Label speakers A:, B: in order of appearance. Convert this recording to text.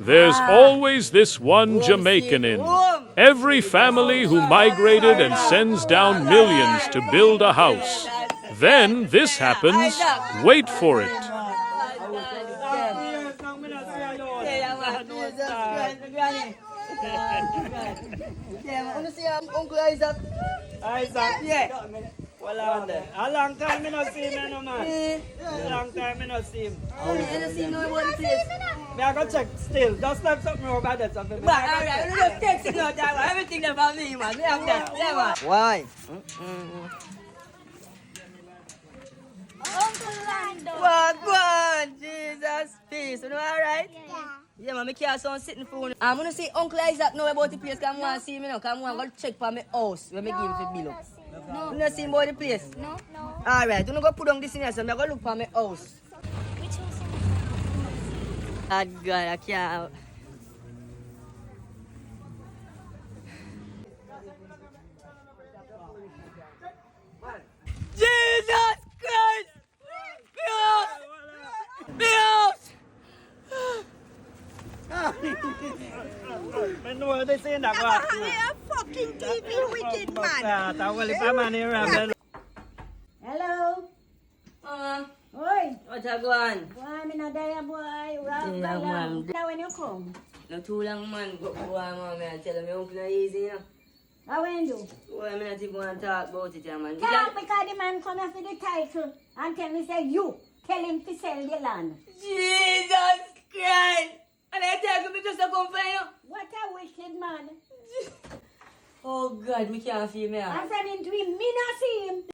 A: There's always this one Jamaican in every family who migrated and sends down millions to build a house. Then this happens. Wait for it.
B: Uncle Isaac.
C: Isaac?
B: Yeah.
C: Wala there. A long time I not see him, no man. A long time I not see him.
B: I don't see no one place.
C: Me I go check still. Just like something over there. Something.
B: But alright, you just text it out there. Everything there for me, man. Me have that. Yeah, man. Why?
D: Uncle Lando.
B: Go on, Jesus. Peace. You know alright?
D: Yeah.
B: Yeah, man, I can't sound sitting phone. I'm gonna see Uncle Isaac know about the place. Come on, see me now. Come on, go check for my house. When I give him the bill.
D: No.
B: You know see about the place?
D: No.
B: Alright, you know go put on this in here, so I'm gonna look for my house.
D: Which house?
B: God, I can't. Jesus Christ! Be out!
C: I know they say that what.
B: Fucking TV wicked man!
E: Hello. Oi.
B: What a go on?
E: Why me not there, boy? Well,
B: Yeah, man.
E: now when you come?
B: No too long, man. Go on, man. Tell me uncle not easy, you know.
E: How when do?
B: Boy, I'm not even want to talk about it, yeah, man.
E: Talk because the man come after the title and tell me say you tell him to sell the land.
B: Jesus Christ! And I tell you just to come for you.
E: What a wicked man.
B: Oh God, me can't feel me.
E: I said him to him, me not see him.